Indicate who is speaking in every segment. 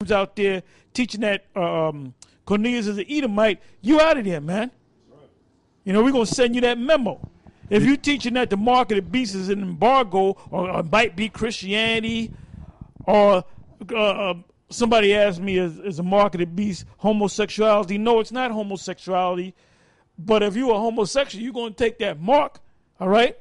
Speaker 1: who's out there teaching that Cornelius is an Edomite, you out of there, man. You know, we're going to send you that memo. If you're teaching that the mark of the beast is an embargo or might be Christianity, or somebody asked me, is a mark of the beast homosexuality? No, it's not homosexuality. But if you're a homosexual, you're going to take that mark, all right?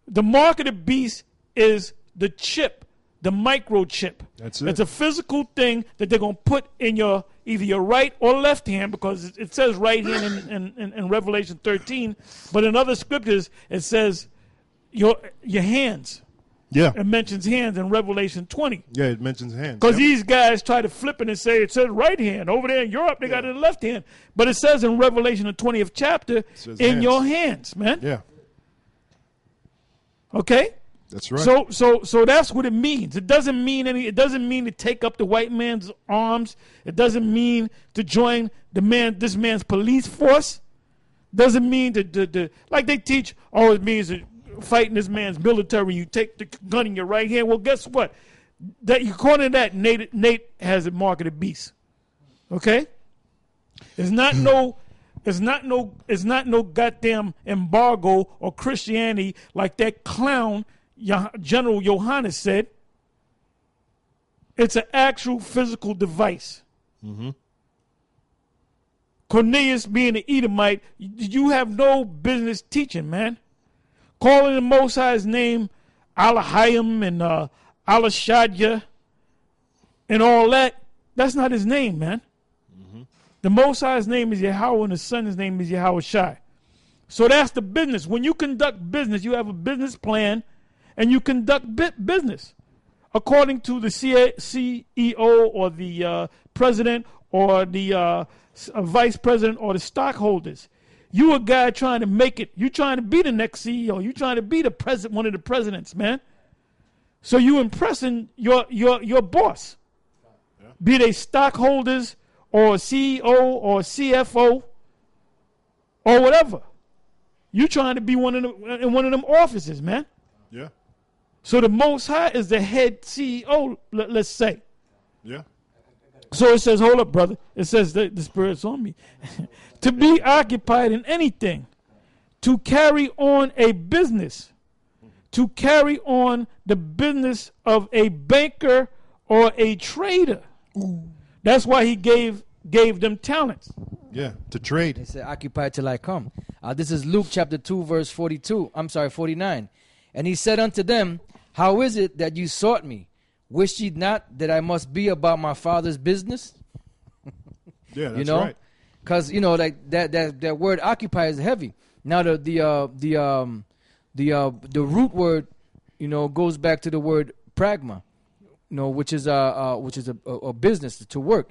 Speaker 1: The mark of the beast is the chip, the microchip.
Speaker 2: That's it.
Speaker 1: It's a physical thing that they're going to put in your either your right or left hand, because it says right hand in Revelation 13, but in other scriptures it says your hands.
Speaker 2: Yeah.
Speaker 1: It mentions hands in Revelation 20.
Speaker 2: Yeah, it mentions hands.
Speaker 1: Because these guys try to flip it and say it says right hand. Over there in Europe, they got it in the left hand. But it says in Revelation, the 20th chapter, in hands. Your hands, man.
Speaker 2: Yeah.
Speaker 1: Okay?
Speaker 2: That's right.
Speaker 1: So that's what it means. It doesn't mean it doesn't mean to take up the white man's arms. It doesn't mean to join this man's police force. Doesn't mean to like they teach, it means to fighting this man's military. You take the gun in your right hand. Well, guess what? That according to that, Nate has a mark of the beast. Okay? It's not no goddamn embargo or Christianity like that clown General Yohannes said. It's an actual physical device.
Speaker 2: Mm-hmm.
Speaker 1: Cornelius being an Edomite, you have no business teaching, man. Calling the Most High's name Alahayim and Alashadya and all that, that's not his name, man. Mm-hmm. The Most High's name is Yahweh and the Son's name is Yahweh Shai. So that's the business. When you conduct business, you have a business plan and you conduct business according to the CEO or the president or the vice president or the stockholders. You a guy trying to make it. You trying to be the next CEO. You trying to be the president, one of the presidents, man. So you impressing your boss. Yeah. Be they stockholders or CEO or CFO or whatever. You trying to be in one of them offices, man.
Speaker 2: Yeah.
Speaker 1: So the Most High is the head CEO, let's say.
Speaker 2: Yeah.
Speaker 1: So it says, hold up, brother. It says the Spirit's on me. To be occupied in anything. To carry on a business. To carry on the business of a banker or a trader. Ooh. That's why he gave them talents.
Speaker 2: Yeah, to trade.
Speaker 3: He said, occupy till I come. This is Luke chapter 2, verse 49. And he said unto them, how is it that you sought me? Wish ye not that I must be about my Father's business?
Speaker 2: Yeah, that's right.
Speaker 3: Because like that word occupy is heavy. Now the root word, goes back to the word pragma, which is a business to work.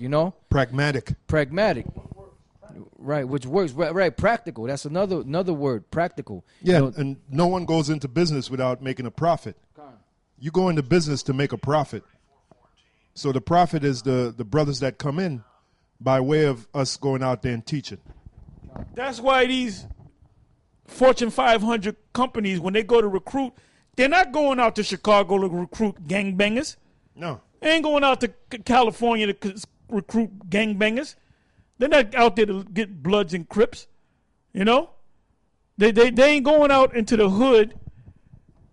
Speaker 2: Pragmatic.
Speaker 3: Right, which works. Right, practical. That's another word, practical.
Speaker 2: Yeah, and no one goes into business without making a profit. You go into business to make a profit. So the profit is the brothers that come in by way of us going out there and teaching.
Speaker 1: That's why these Fortune 500 companies, when they go to recruit, they're not going out to Chicago to recruit gangbangers.
Speaker 2: No.
Speaker 1: They ain't going out to California to recruit gangbangers. They're not out there to get Bloods and Crips. They ain't going out into the hood,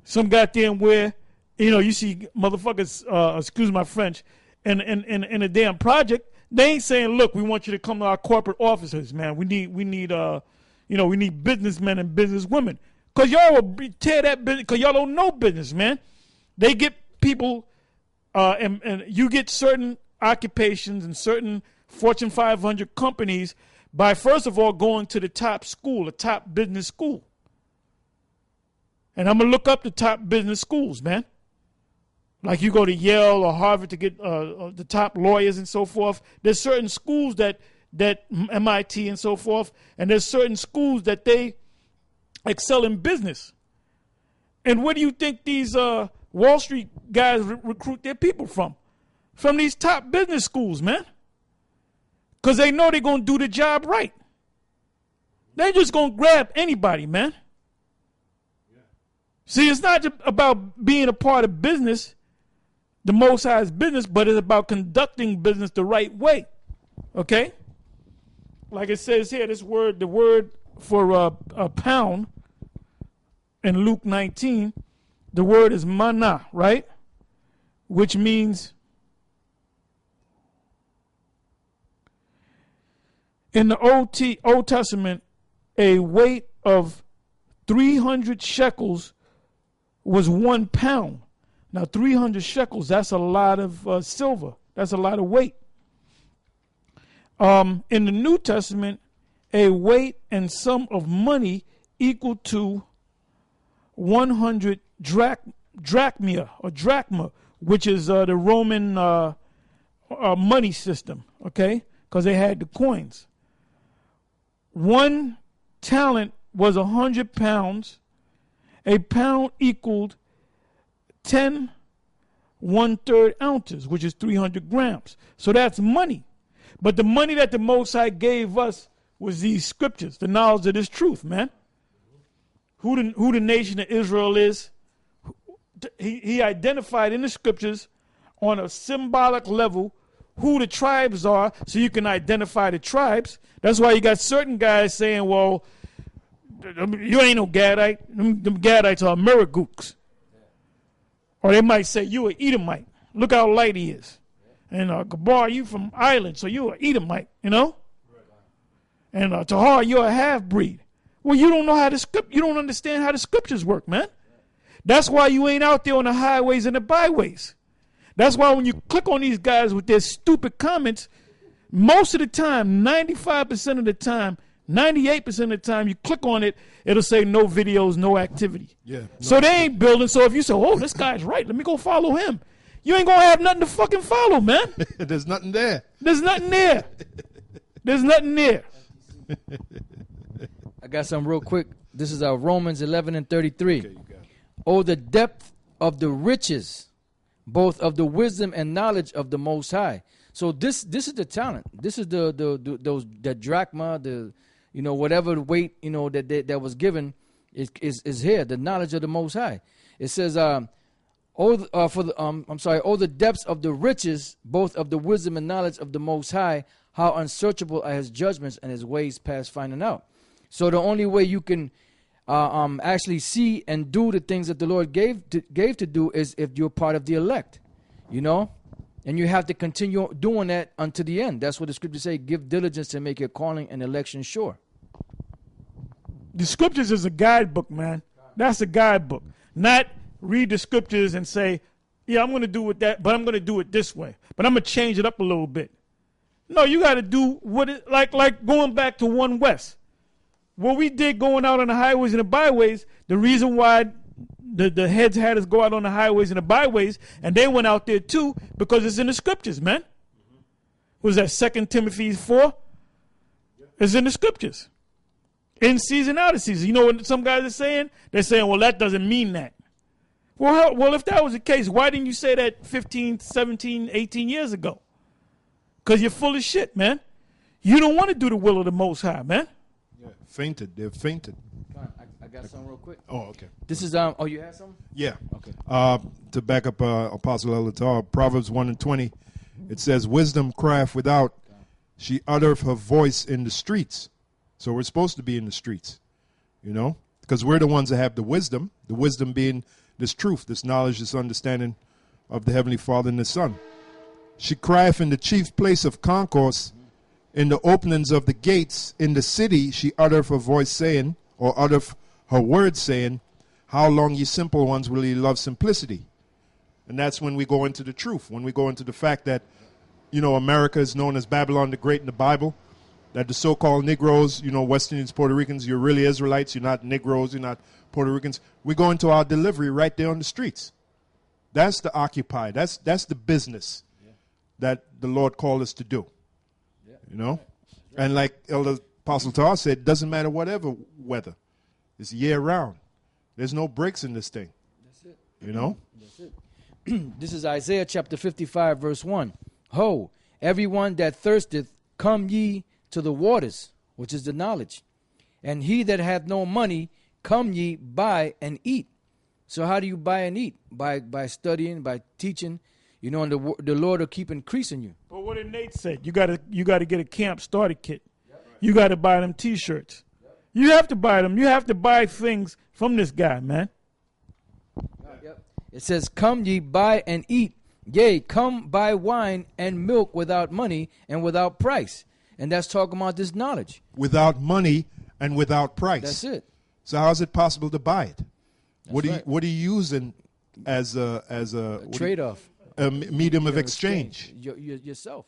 Speaker 1: some goddamn where, you see motherfuckers, excuse my French, in a damn project. They ain't saying, look, we want you to come to our corporate offices, man. We need businessmen and businesswomen. Because y'all will tear that business, because y'all don't know business, man. They get people, and you get certain occupations and certain Fortune 500 companies by, first of all, going to the top school, a top business school. And I'm going to look up the top business schools, man. Like you go to Yale or Harvard to get the top lawyers and so forth. There's certain schools that MIT and so forth, and there's certain schools that they excel in business. And where do you think these Wall Street guys recruit their people from? From these top business schools, man. Because they know they're going to do the job right. They're just going to grab anybody, man. Yeah. See, it's not about being a part of business. the Most High's business, but it's about conducting business the right way. Okay? Like it says here, the word for a pound in Luke 19, the word is mana, right? Which means, in the Old Testament, a weight of 300 shekels was 1 pound. Now, 300 shekels, that's a lot of silver. That's a lot of weight. In the New Testament, a weight and sum of money equal to 100 drachma, which is the Roman money system, okay? Because they had the coins. 1 talent was 100 pounds. A pound equaled 10 1/3 ounces, which is 300 grams. So that's money. But the money that the Most High gave us was these scriptures, the knowledge of this truth, man. Who the nation of Israel is, he identified in the scriptures on a symbolic level who the tribes are, so you can identify the tribes. That's why you got certain guys saying, well, you ain't no Gadite. Them Gadites are Miragooks. Or they might say, you an Edomite. Look how light he is. And Gabar, you from Ireland, so you an Edomite, you know? And Tahar, you're a half-breed. Well, you don't know how you don't understand how the scriptures work, man. That's why you ain't out there on the highways and the byways. That's why when you click on these guys with their stupid comments, most of the time, 95% of the time, 98% of the time, you click on it, it'll say no videos, no activity.
Speaker 2: Yeah. No.
Speaker 1: So they ain't building. So if you say, oh, this guy's right, let me go follow him. You ain't going to have nothing to fucking follow, man.
Speaker 2: There's nothing there.
Speaker 1: There's nothing there. There's nothing there.
Speaker 3: I got some real quick. This is Romans 11:33.
Speaker 2: Okay, you got it.
Speaker 3: Oh, the depth of the riches, both of the wisdom and knowledge of the Most High. So this is the talent. This is the drachma, whatever the weight that was given is here. The knowledge of the Most High. It says, the depths of the riches, both of the wisdom and knowledge of the Most High. How unsearchable are His judgments and His ways past finding out. So the only way you can actually see and do the things that the Lord gave to do is if you're part of the elect, and you have to continue doing that unto the end. That's what the scriptures say: give diligence to make your calling and election sure.
Speaker 1: The scriptures is a guidebook, man. That's a guidebook. Not read the scriptures and say, yeah, I'm going to do it that, but I'm going to do it this way. But I'm going to change it up a little bit. No, you got to do what it like going back to 1 West. What we did going out on the highways and the byways, the reason why the heads had us go out on the highways and the byways, and they went out there too, because it's in the scriptures, man. Was that 2 Timothy 4? It's in the scriptures. In season, out of season. You know what some guys are saying? They're saying, well, that doesn't mean that. Well, if that was the case, why didn't you say that 15, 17, 18 years ago? Because you're full of shit, man. You don't want to do the will of the Most High, man.
Speaker 2: Yeah, fainted. They're fainted.
Speaker 3: I got something real quick.
Speaker 2: Oh, okay.
Speaker 3: This is you had something?
Speaker 2: Yeah.
Speaker 3: Okay.
Speaker 2: To back up Apostle Elatar, Proverbs 1:20, it says, wisdom crieth without, she uttereth her voice in the streets. So we're supposed to be in the streets, because we're the ones that have the wisdom being this truth, this knowledge, this understanding of the Heavenly Father and the Son. She crieth in the chief place of concourse, in the openings of the gates, in the city, she uttereth her voice saying, or uttereth her words saying, how long ye simple ones will ye love simplicity? And that's when we go into the truth, when we go into the fact that, America is known as Babylon the Great in the Bible, that the so-called Negroes, West Indians, Puerto Ricans, you're really Israelites, you're not Negroes, you're not Puerto Ricans. We go into our delivery right there on the streets. That's the occupy. That's the business that the Lord called us to do. And like Elder Apostle Tar said, it doesn't matter whatever weather. It's year round. There's no breaks in this thing.
Speaker 3: That's it.
Speaker 2: That's
Speaker 3: it. This is Isaiah chapter 55, verse 1. Ho, everyone that thirsteth, come ye to the waters, which is the knowledge. And he that hath no money, come ye, buy and eat. So how do you buy and eat? By studying, by teaching, You know, and the Lord will keep increasing you.
Speaker 1: But what did Nate say? You gotta get a camp starter kit. You gotta buy them T-shirts. You have to buy them. You have to buy things from this guy, man.
Speaker 3: It says, "Come ye, buy and eat. Yea, come buy wine and milk without money and without price." And that's talking about this knowledge.
Speaker 2: Without money and without price.
Speaker 3: That's it.
Speaker 2: So how is it possible to buy it? What are
Speaker 3: right.
Speaker 2: you using as a
Speaker 3: Trade-off.
Speaker 2: medium of exchange?
Speaker 3: Yourself.